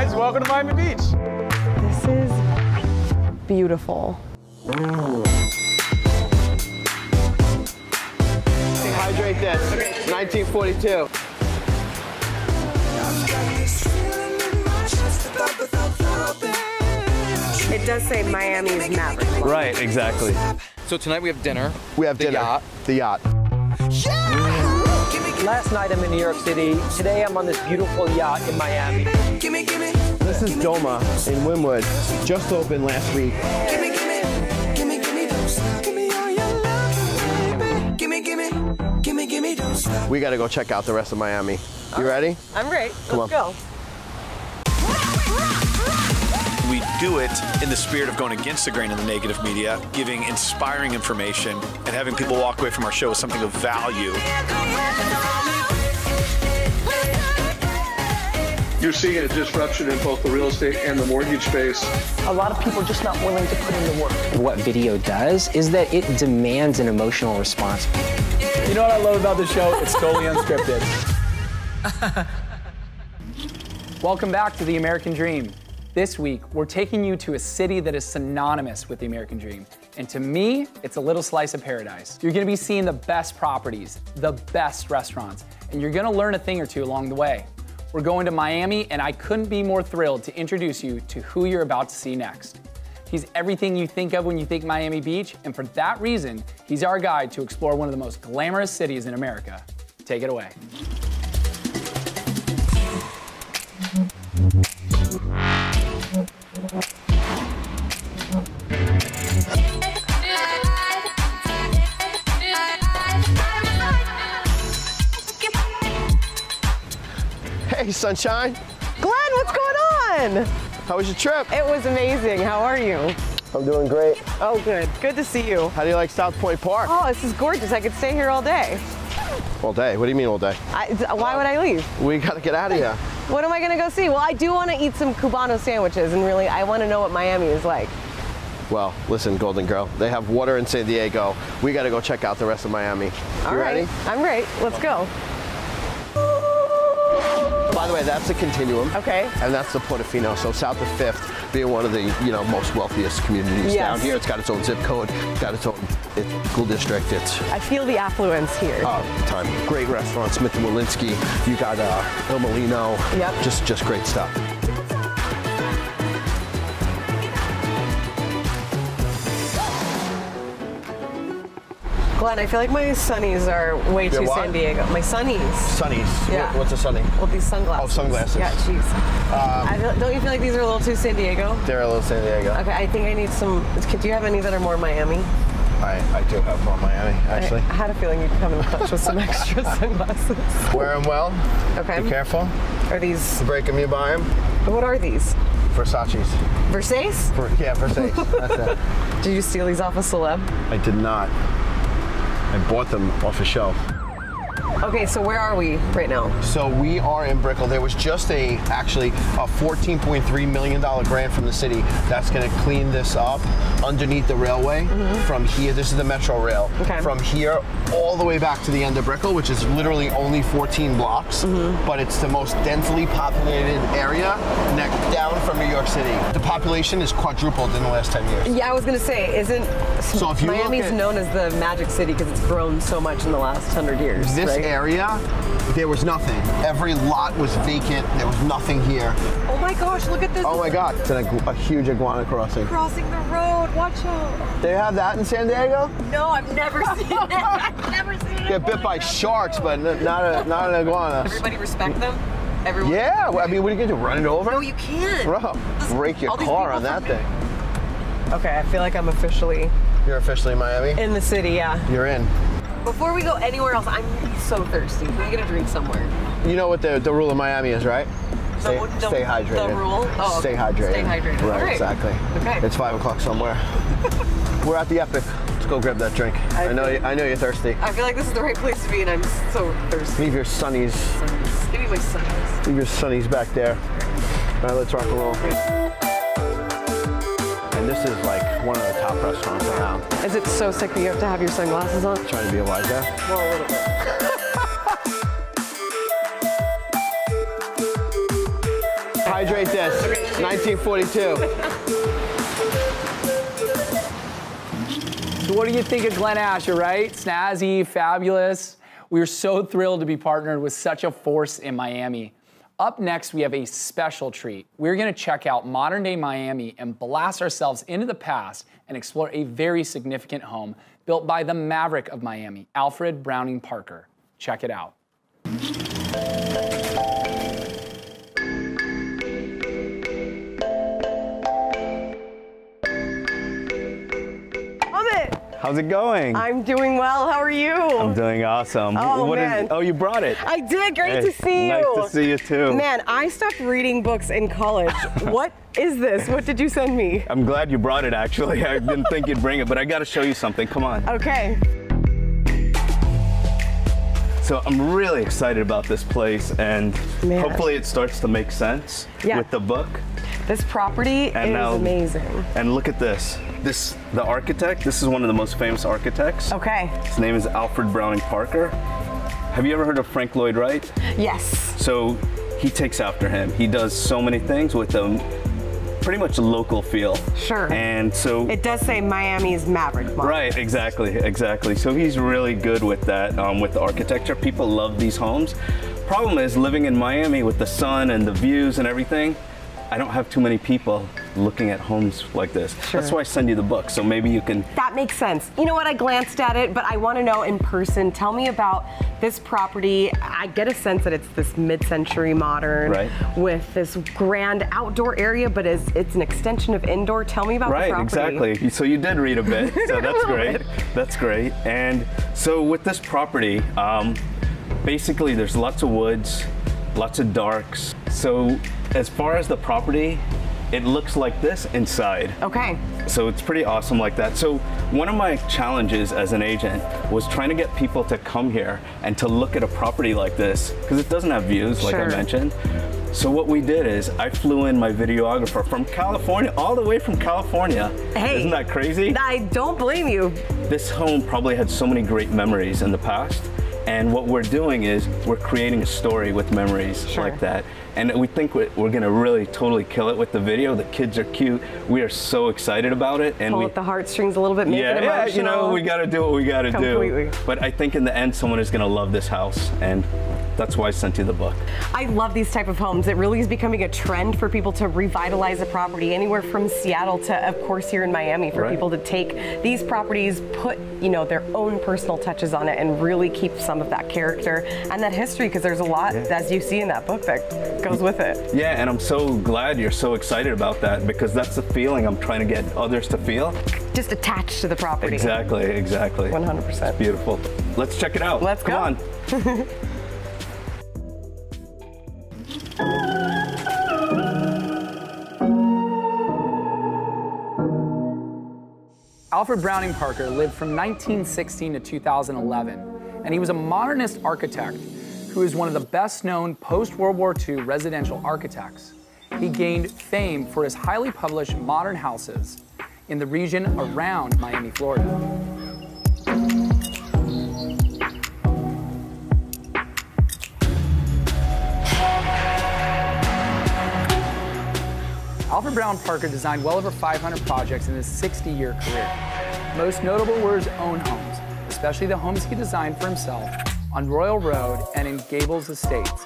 guys, welcome to Miami Beach. This is beautiful. Hydrate this. 1942. It does say Miami's Maverick. Right, exactly. So tonight we have dinner. We have dinner. Yacht. The yacht. Last night I'm in New York City. Today I'm on this beautiful yacht in Miami. This is Doma in Wynwood. Just opened last week. We gotta go check out the rest of Miami. You ready? I'm ready. Come Let's go. We do it in the spirit of going against the grain of the negative media, giving inspiring information, and having people walk away from our show with something of value. You're seeing a disruption in both the real estate and the mortgage space. A lot of people are just not willing to put in the work. What video does is that it demands an emotional response. You know what I love about this show? It's totally unscripted. Welcome back to The American Dream. This week, we're taking you to a city that is synonymous with the American Dream. And to me, it's a little slice of paradise. You're gonna be seeing the best properties, the best restaurants, and you're gonna learn a thing or two along the way. We're going to Miami, and I couldn't be more thrilled to introduce you to who you're about to see next. He's everything you think of when you think Miami Beach, and for that reason, he's our guide to explore one of the most glamorous cities in America. Take it away. Hey, sunshine. Glenn, what's going on? How was your trip? It was amazing. How are you? I'm doing great. Oh, good. Good to see you. How do you like South Point Park? Oh, this is gorgeous. I could stay here all day. All day? What do you mean all day? Why would I leave? We gotta get out of here. What am I gonna go see? Well, I do want to eat some Cubano sandwiches, and really, I want to know what Miami is like. Well, listen, Golden Girl, they have water in San Diego. We gotta go check out the rest of Miami. All right. Ready? I'm ready. Let's go. By the way, that's the Continuum. Okay. And that's the Portofino. So south of 5th, being one of the most wealthiest communities down here. It's got its own zip code, got its own school district. I feel the affluence here. Time. Great restaurants, Smith & Walensky. You got Il Molino. Yep. Just great stuff. Glenn, I feel like my sunnies are way too what? San Diego. My sunnies. Sunnies. Yeah. What's a sunny? Well, these sunglasses. Oh, sunglasses. Yeah, jeez. Don't you feel like these are a little too San Diego? They're a little San Diego. Okay, I think I need some. Do you have any that are more Miami? I do have one Miami, actually. I had a feeling you'd come in clutch with some extra sunglasses. Wear them well. Okay. Be careful. Are these? Break them, you buy them. What are these? Versace's. Versace? Yeah, Versace. That's it. Did you steal these off a celeb? I did not. I bought them off a shelf. Okay, so where are we right now? So we are in Brickell. There was just actually a $14.3 million grant from the city that's going to clean this up underneath the railway from here. This is the Metro Rail. Okay. From here all the way back to the end of Brickell, which is literally only 14 blocks, but it's the most densely populated area down from New York City. The population is quadrupled in the last 10 years. Yeah, I was going to say, So if you Miami's known as the Magic City because it's grown so much in the last 100 years, This right? area, there was nothing. Every lot was vacant. There was nothing here. Oh my gosh, look at this. Oh my God, it's a huge iguana crossing. Crossing the road, watch out. They have that in San Diego? No, I've never seen it. I've never seen it. Get bit by sharks, but not an iguana. Everybody respect them? Everyone? Yeah, I mean, what are you gonna do, run it over? No, you can't. Bro, break your car on that thing. Okay, I feel like I'm officially You're officially in Miami? in the city, yeah. You're in. Before we go anywhere else, I'm so thirsty. Can we get a drink somewhere? You know what the rule of Miami is, right? Stay hydrated. The rule? Oh, stay hydrated. Stay hydrated. Right, All right. exactly. Okay. It's 5 o'clock somewhere. We're at the Epic. Let's go grab that drink. I know you're thirsty. I feel like this is the right place to be, and I'm so thirsty. Leave your sunnies. Give me my sunnies. Leave your sunnies back there. All right, let's rock and roll. And this is like one of the top restaurants around. Is it so sick that you have to have your sunglasses on? Trying to be a wise guy. Well, a little bit. Hydrate this. 1942. So what do you think of Glen Asher, right? Snazzy, fabulous. We are so thrilled to be partnered with such a force in Miami. Up next, we have a special treat. We're gonna check out modern day Miami and blast ourselves into the past and explore a very significant home built by the maverick of Miami, Alfred Browning Parker. Check it out. Amit, How's it going? I'm doing well. How are you? I'm doing awesome. Oh, man. Oh, you brought it. I did. Great Hey, to see you. Nice to see you too. Man, I stopped reading books in college. What is this? What did you send me? I'm glad you brought it, actually. I didn't think you'd bring it, but I got to show you something. Come on. Okay. So I'm really excited about this place, and Man. hopefully it starts to make sense with the book. This property is amazing. And look at this. The architect, this is one of the most famous architects. Okay. His name is Alfred Browning Parker. Have you ever heard of Frank Lloyd Wright? Yes. So he takes after him. He does so many things with them. Pretty much a local feel. Sure. And so it does say Miami's Maverick Model. Right, exactly. So he's really good with that, with the architecture. People love these homes. Problem is, living in Miami with the sun and the views and everything, I don't have too many people looking at homes like this. Sure. That's why I send you the book, so maybe you can... That makes sense. You know what, I glanced at it, but I want to know in person. Tell me about this property. I get a sense that it's this mid-century modern with this grand outdoor area, but it's an extension of indoor. Tell me about the property. Right, exactly. So you did read a bit, so that's great. That's great. And so with this property, basically there's lots of woods, lots of darks. So as far as the property, it looks like this inside. Okay. So it's pretty awesome like that. So one of my challenges as an agent was trying to get people to come here and to look at a property like this, because it doesn't have views, like I mentioned. So what we did is I flew in my videographer from California, all the way from California. Hey, isn't that crazy? I don't blame you. This home probably had so many great memories in the past. And what we're doing is we're creating a story with memories like that. And we think we're going to really totally kill it with the video. The kids are cute. We are so excited about it. And pull at the heartstrings a little bit, make it emotional. Yeah, you know, we got to do what we got to do. But I think in the end, someone is going to love this house. And that's why I sent you the book. I love these type of homes. It really is becoming a trend for people to revitalize a property, anywhere from Seattle to, of course, here in Miami, for people to take these properties, put, you know, their own personal touches on it, and really keep some of that character and that history, because there's a lot, as you see in that book, that goes with it. Yeah, and I'm so glad you're so excited about that, because that's the feeling I'm trying to get others to feel. Just attached to the property. Exactly. 100%. Beautiful. Let's check it out. Let's go. Come on. Alfred Browning Parker lived from 1916 to 2011, and he was a modernist architect who is one of the best-known post-World War II residential architects. He gained fame for his highly published modern houses in the region around Miami, Florida. Alfred Browning Parker designed well over 500 projects in his 60-year career. Most notable were his own homes, especially the homes he designed for himself on Royal Road and in Gables Estates.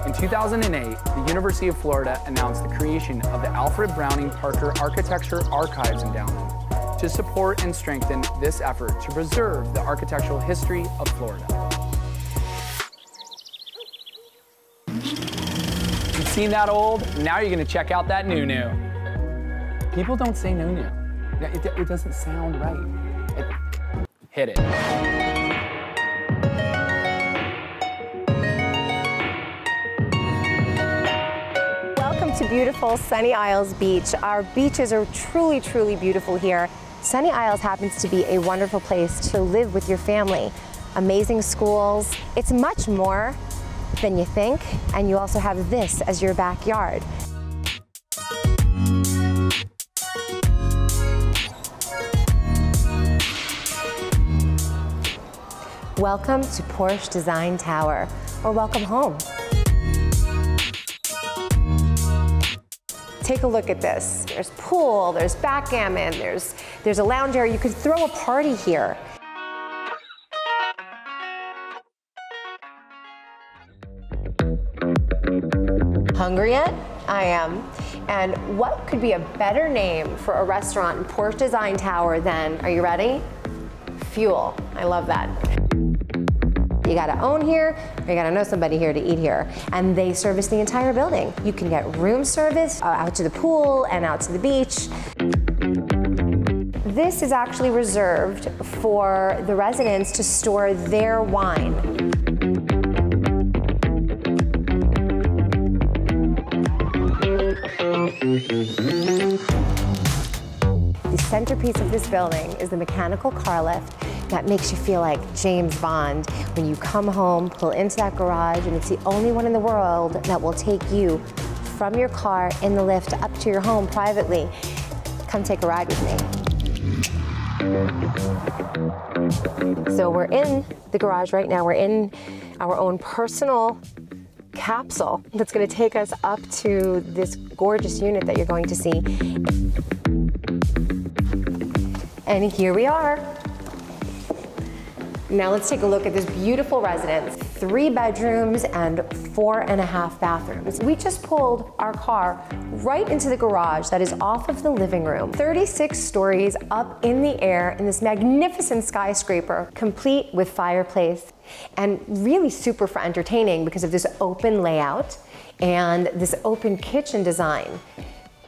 In 2008, the University of Florida announced the creation of the Alfred Browning Parker Architecture Archives Endowment to support and strengthen this effort to preserve the architectural history of Florida. You've seen that old? Now you're gonna check out that new-new. People don't say new-new. It doesn't sound right. Hit it. Welcome to beautiful Sunny Isles Beach. Our beaches are truly, truly beautiful here. Sunny Isles happens to be a wonderful place to live with your family. Amazing schools. It's much more than you think, and you also have this as your backyard. Welcome to Porsche Design Tower, or welcome home. Take a look at this. There's pool, there's backgammon, there's a lounge area. You could throw a party here. Hungry yet? I am. And what could be a better name for a restaurant in Porsche Design Tower than, are you ready? Fuel. I love that. You gotta own here, or you gotta know somebody here to eat here. And they service the entire building. You can get room service out to the pool and out to the beach. This is actually reserved for the residents to store their wine. The centerpiece of this building is the mechanical car lift that makes you feel like James Bond when you come home, pull into that garage, and it's the only one in the world that will take you from your car in the lift up to your home privately. Come take a ride with me. So we're in the garage right now. We're in our own personal capsule that's going to take us up to this gorgeous unit that you're going to see. And here we are. Now let's take a look at this beautiful residence. 3 bedrooms and 4.5 bathrooms. We just pulled our car right into the garage that is off of the living room. 36 stories up in the air in this magnificent skyscraper, complete with fireplace, and really super for entertaining because of this open layout and this open kitchen design.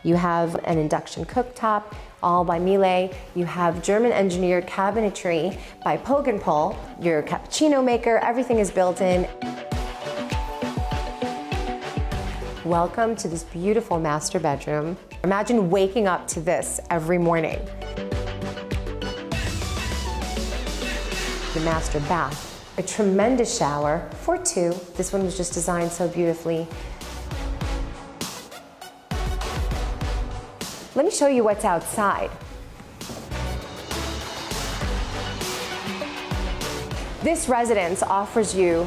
You have an induction cooktop, all by Miele. You have German engineered cabinetry by Pogenpol. Your cappuccino maker, everything is built in. Welcome to this beautiful master bedroom. Imagine waking up to this every morning. The master bath, a tremendous shower for 2. This one was just designed so beautifully. Let me show you what's outside. This residence offers you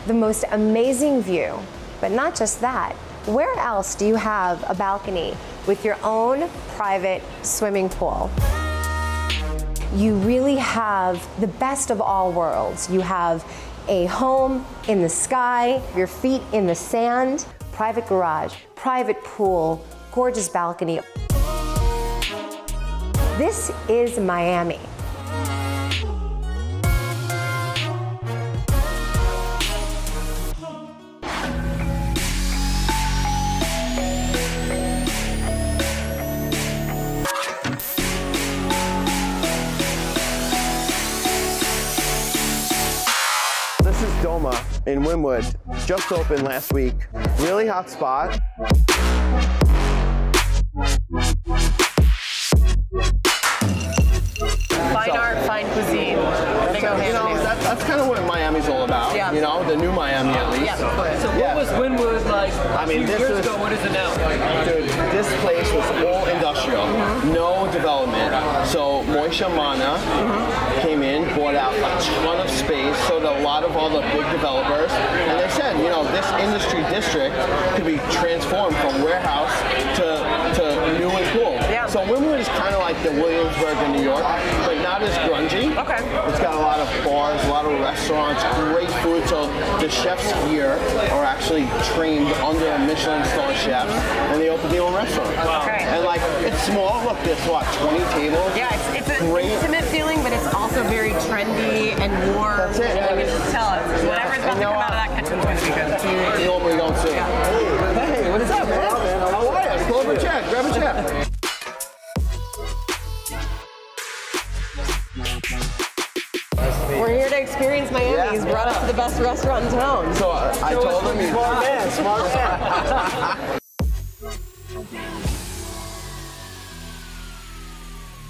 the most amazing view, but not just that. Where else do you have a balcony with your own private swimming pool? You really have the best of all worlds. You have a home in the sky, your feet in the sand, private garage, private pool, gorgeous balcony. This is Miami. This is Doma in Wynwood. Just opened last week. Really hot spot. Fine art, fine cuisine. They go hand in hand. That's kind of what Miami's all about. Yeah. You know, the new Miami at least. Yeah. So what was Wynwood like a few years ago? What is it now? Dude, this place was all industrial, no development. So Moishe Mana came in, bought out a ton of space, so that a lot of all the big developers, and they said, you know, this industry district could be transformed from warehouse to new and cool. Yeah. So Wynwood is kind of like the Williamsburg in New York, but not as grungy. Okay. It's got a lot of bars, a lot of restaurants, great food. So the chefs here are actually trained under a Michelin star chef, and they open their own restaurant. Okay. And like, it's small. Look, there's what, 20 tables? Yeah, it's an intimate feeling, but it's also very trendy and warm. That's it. You can tell it. Whatever's about to come out of that kitchen is going to be good. You normally don't see. Yeah. Hey, what is up, man? How are you? Pull over a chair. Grab a chair. We're here to experience Miami. He's brought us to the best restaurant in town. So I told him he's smart man.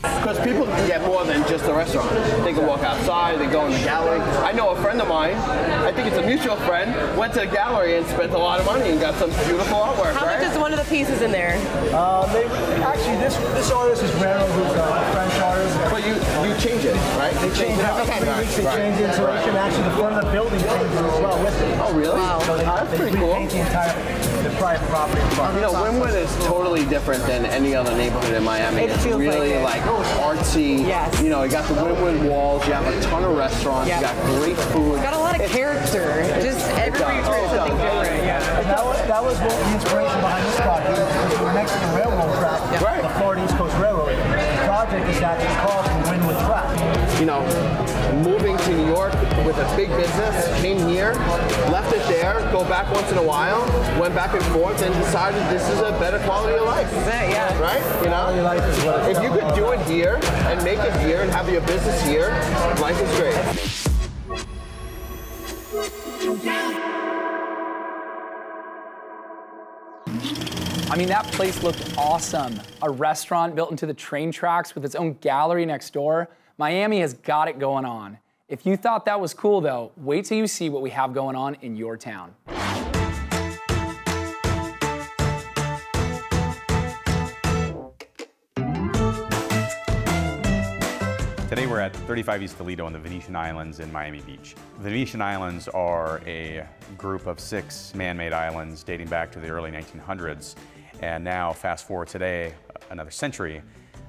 Because people can get more than just a restaurant. They can walk outside, they go in the gallery. I know a friend of mine, I think it's a mutual friend, went to the gallery and spent a lot of money and got some beautiful artwork. How much is one of the pieces in there? Actually, this artist is Rena, who's a French artist. But you change it, right? They change it. Okay. Every week they change it, so you can actually, the front of the building changes as well with it. Oh, really? Wow. So they repaint the private property in front. You know, Wynwood is totally different than any other neighborhood in Miami. It It's feels really like artsy. Yes. You know, you got the Wynwood walls, you have a ton of restaurants, you got great food. Got a lot of character. Just everywhere you turn something different. Yeah. And that was what the inspiration behind this project. Because we're next to the railroad track, the Florida East Coast Railroad. The project is actually called the Wynwood Track. You know, moving to New York with a big business, came here, left it there, go back once in a while, went back and forth, and decided this is a better quality of life. That's it, yeah. Right? You know, if you could do it here and make it here and have your business here, life is great. I mean, that place looked awesome. A restaurant built into the train tracks with its own gallery next door. Miami has got it going on. If you thought that was cool though, wait till you see what we have going on in your town. Today we're at 35 East Toledo on the Venetian Islands in Miami Beach. The Venetian Islands are a group of 6 man-made islands dating back to the early 1900s. And now, fast forward today, another century,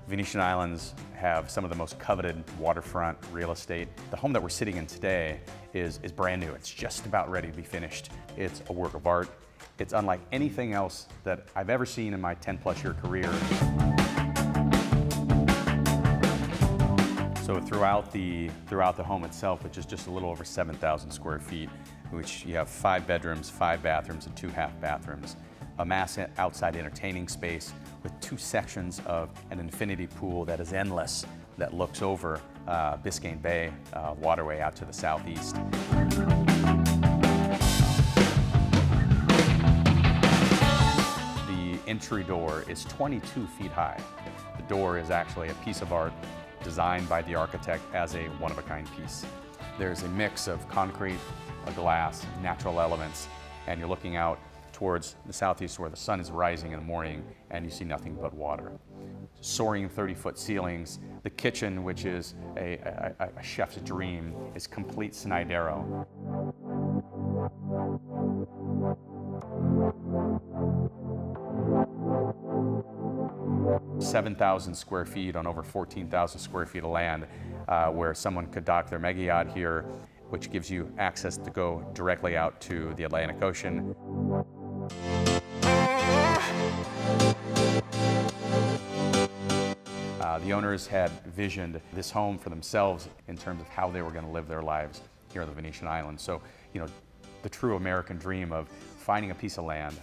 Venetian Islands have some of the most coveted waterfront real estate. The home that we're sitting in today is brand new. It's just about ready to be finished. It's a work of art. It's unlike anything else that I've ever seen in my 10+ year career. So throughout the home itself, which is just a little over 7,000 square feet, which you have 5 bedrooms, 5 bathrooms, and 2 half bathrooms, a massive outside entertaining space with 2 sections of an infinity pool that is endless, that looks over Biscayne Bay waterway out to the southeast. The entry door is 22 feet high. The door is actually a piece of art designed by the architect as a one-of-a-kind piece. There's a mix of concrete, glass, natural elements, and you're looking out towards the southeast where the sun is rising in the morning and you see nothing but water. Soaring 30-foot ceilings. The kitchen, which is a chef's dream, is complete Snydero. 7,000 square feet on over 14,000 square feet of land where someone could dock their mega yacht here, which gives you access to go directly out to the Atlantic Ocean. The owners had visioned this home for themselves in terms of how they were going to live their lives here on the Venetian Islands. So, you know, the true American dream of finding a piece of land,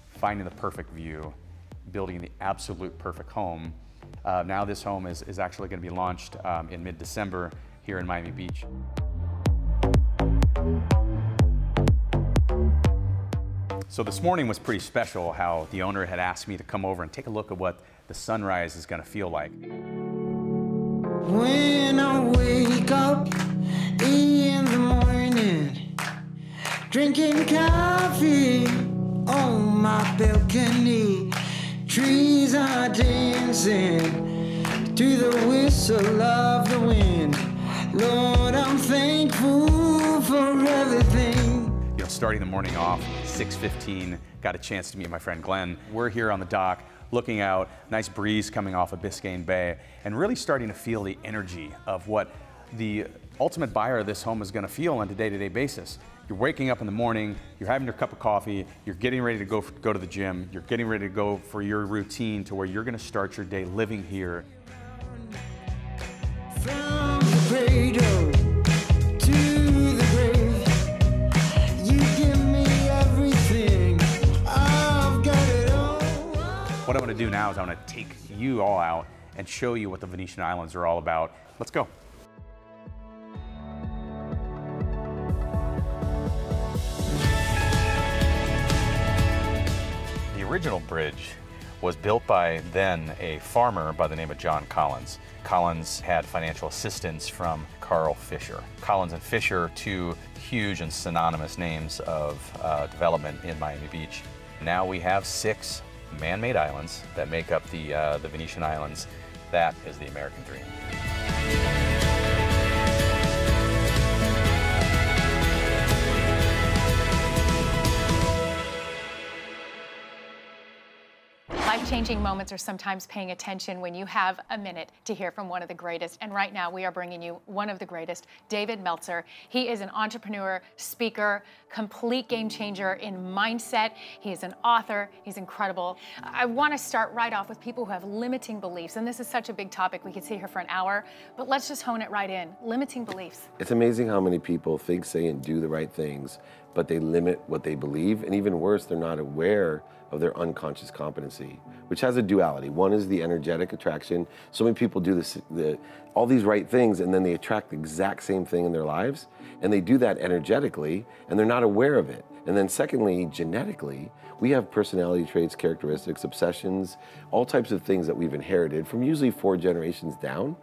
finding the perfect view, building the absolute perfect home. Now this home is actually going to be launched in mid-December here in Miami Beach. So this morning was pretty special, how the owner had asked me to come over and take a look at what the sunrise is going to feel like. When I wake up in the morning, drinking coffee on my balcony, trees are dancing to the whistle of the wind. Lord, I'm thankful for everything. You know, starting the morning off, 6:15, got a chance to meet my friend Glen. We're here on the dock, looking out, nice breeze coming off of Biscayne Bay, and really starting to feel the energy of what the ultimate buyer of this home is going to feel on a day-to-day basis. You're waking up in the morning, you're having your cup of coffee, you're getting ready to go to the gym, you're getting ready to go for your routine to where you're going to start your day living here. From the cradle to the grave, you give me everything, I've got it all. What I want to do now is I want to take you all out and show you what the Venetian Islands are all about. Let's go. The original bridge was built by then a farmer by the name of John Collins. Collins had financial assistance from Carl Fisher. Collins and Fisher, 2 huge and synonymous names of development in Miami Beach. Now we have 6 man-made islands that make up the Venetian Islands. That is the American dream. Life-changing moments are sometimes paying attention when you have a minute to hear from one of the greatest. And right now we are bringing you one of the greatest, David Meltzer. He is an entrepreneur, speaker, complete game changer in mindset. He is an author. He's incredible. I want to start right off with people who have limiting beliefs. And this is such a big topic. We could sit here for an hour, but let's just hone it right in. Limiting beliefs. It's amazing how many people think, say, and do the right things, but they limit what they believe. And even worse, they're not aware of their unconscious competency, which has a duality. One is the energetic attraction. So many people do all these right things and then they attract the exact same thing in their lives, and they do that energetically and they're not aware of it. And then secondly, genetically, we have personality traits, characteristics, obsessions, all types of things that we've inherited from usually 4 generations down,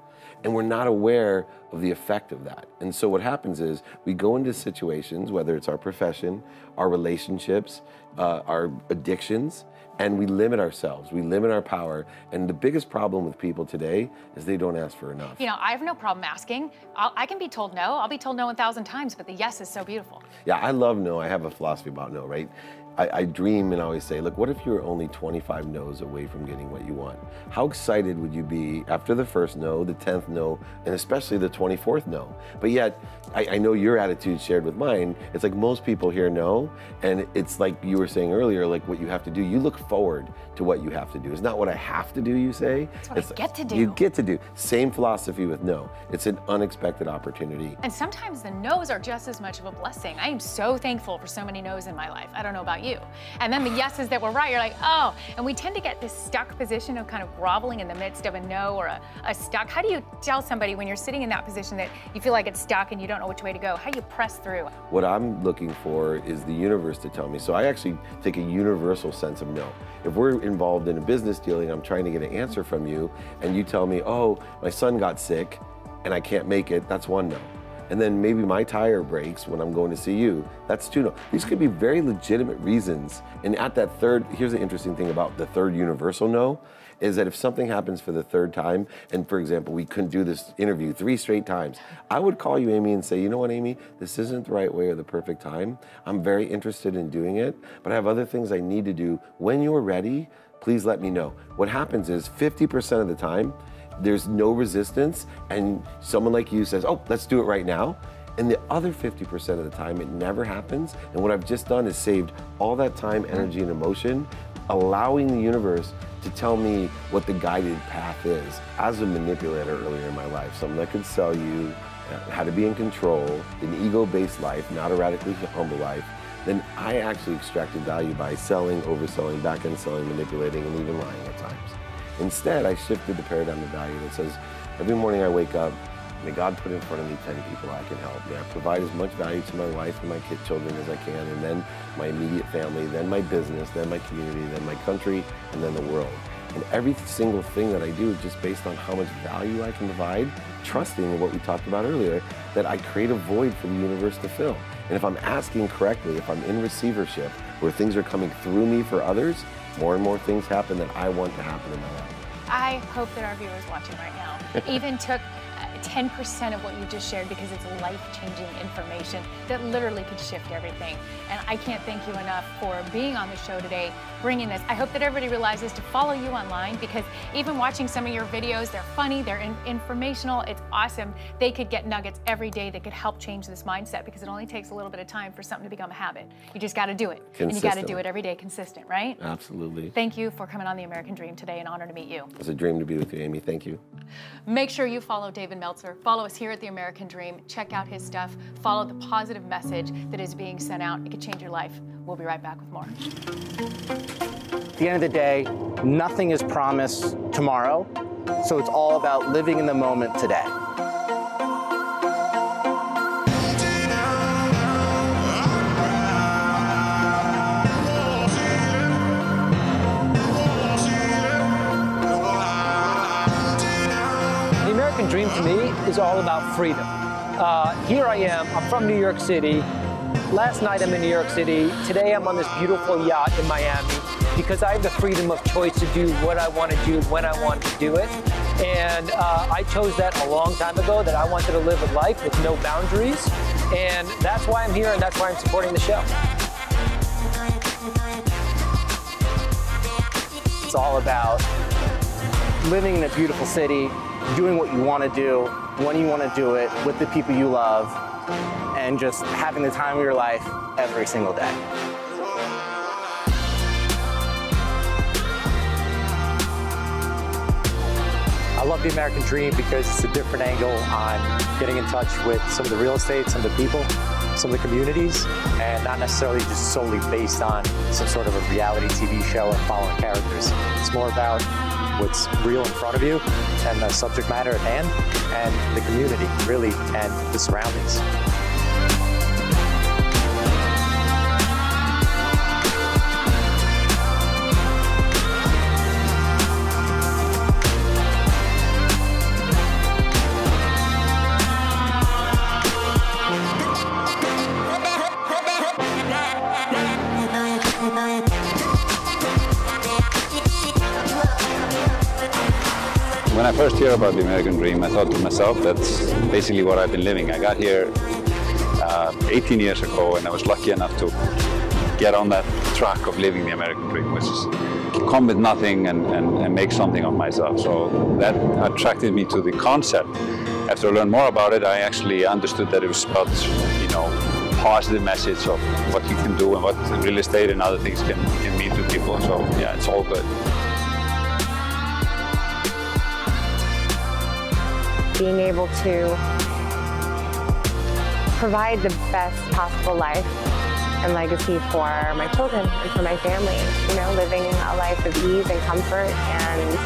and we're not aware of the effect of that. And so what happens is we go into situations, whether it's our profession, our relationships, our addictions, and we limit ourselves, we limit our power. And the biggest problem with people today is they don't ask for enough. You know, I have no problem asking. I can be told no. I'll be told no 1,000 times, but the yes is so beautiful. Yeah, I love no. I have a philosophy about no, right? I dream and always say, look, what if you were only 25 no's away from getting what you want? How excited would you be after the first no, the 10th no, and especially the 24th no? But yet, I know your attitude shared with mine. It's like most people hear no, and it's like you were saying earlier, like what you have to do. You look forward to what you have to do. It's not what I have to do, you say. It's what I get to do. You get to do. Same philosophy with no. It's an unexpected opportunity. And sometimes the no's are just as much of a blessing. I am so thankful for so many no's in my life. I don't know about you. And then the yeses that were right, you're like, oh, and we tend to get this stuck position of kind of groveling in the midst of a no or a stuck. How do you tell somebody when you're sitting in that position that you feel like it's stuck and you don't know which way to go? How do you press through? What I'm looking for is the universe to tell me. So I actually take a universal sense of no. If we're involved in a business deal and I'm trying to get an answer from you and you tell me, oh, my son got sick and I can't make it, that's 1 no. And then maybe my tire breaks when I'm going to see you, that's 2 no. These could be very legitimate reasons. And at that third, here's the interesting thing about the third universal no, is that if something happens for the 3rd time, and for example, we couldn't do this interview 3 straight times, I would call you, Amy, and say, you know what, Amy, this isn't the right way or the perfect time. I'm very interested in doing it, but I have other things I need to do. When you're ready, please let me know. What happens is 50% of the time, there's no resistance, and someone like you says, oh, let's do it right now. And the other 50% of the time, it never happens. And what I've just done is saved all that time, energy, and emotion, allowing the universe to tell me what the guided path is. As a manipulator earlier in my life, someone that could sell you how to be in control, an ego-based life, not a radically humble life, then I actually extracted value by selling, overselling, back-end selling, manipulating, and even lying at times. Instead, I shifted the paradigm of value that says, every morning I wake up, may God put in front of me 10 people I can help. May I provide as much value to my wife and my children as I can, and then my immediate family, then my business, then my community, then my country, and then the world. And every single thing that I do is just based on how much value I can provide, trusting in what we talked about earlier, that I create a void for the universe to fill. And if I'm asking correctly, if I'm in receivership, where things are coming through me for others, more and more things happen that I want to happen in my life. I hope that our viewers watching right now even took 10% of what you just shared, because it's life-changing information that literally could shift everything. And I can't thank you enough for being on the show today, bringing this. I hope that everybody realizes to follow you online, because even watching some of your videos, they're funny, they're informational, it's awesome. They could get nuggets every day that could help change this mindset, because it only takes a little bit of time for something to become a habit. You just got to do it. And you got to do it every day, consistent, right? Absolutely. Thank you for coming on The American Dream today. An honor to meet you. It's a dream to be with you, Amy. Thank you. Make sure you follow David Meltzer. Follow us here at The American Dream. Check out his stuff. Follow the positive message that is being sent out. It could change your life. We'll be right back with more. At the end of the day, nothing is promised tomorrow, so it's all about living in the moment today. The American dream to me is all about freedom. Here I am, I'm from New York City, Last night I'm in New York City. Today I'm on this beautiful yacht in Miami because I have the freedom of choice to do what I want to do when I want to do it. And I chose that a long time ago, that I wanted to live a life with no boundaries. And that's why I'm here, and that's why I'm supporting the show. It's all about living in a beautiful city, doing what you want to do, when you want to do it, with the people you love, and just having the time of your life every single day. I love the American dream because it's a different angle on getting in touch with some of the real estate, some of the people, some of the communities, and not necessarily just solely based on some sort of a reality TV show and following characters. It's more about what's real in front of you and the subject matter at hand and the community, really, and the surroundings. When I first heard about the American dream, I thought to myself, that's basically what I've been living. I got here 18 years ago, and I was lucky enough to get on that track of living the American dream, which is come with nothing and make something of myself. So that attracted me to the concept. After I learned more about it, I actually understood that it was about, you know, positive message of what you can do and what real estate and other things can mean to people. So yeah, it's all good. Being able to provide the best possible life and legacy for my children and for my family. You know, living a life of ease and comfort, and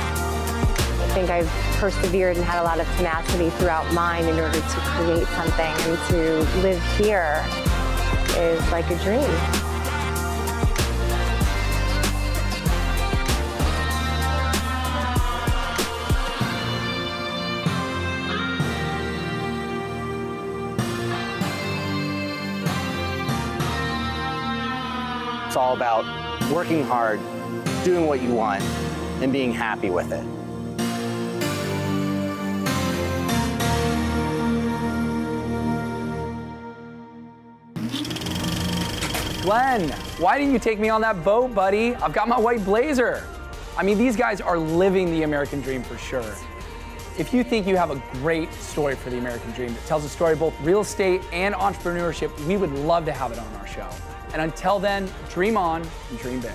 I think I've persevered and had a lot of tenacity throughout mine in order to create something, and to live here is like a dream. It's all about working hard, doing what you want, and being happy with it. Glenn, why didn't you take me on that boat, buddy? I've got my white blazer. I mean, these guys are living the American dream for sure. If you think you have a great story for the American dream that tells a story of both real estate and entrepreneurship, we would love to have it on our show. And until then, dream on and dream big.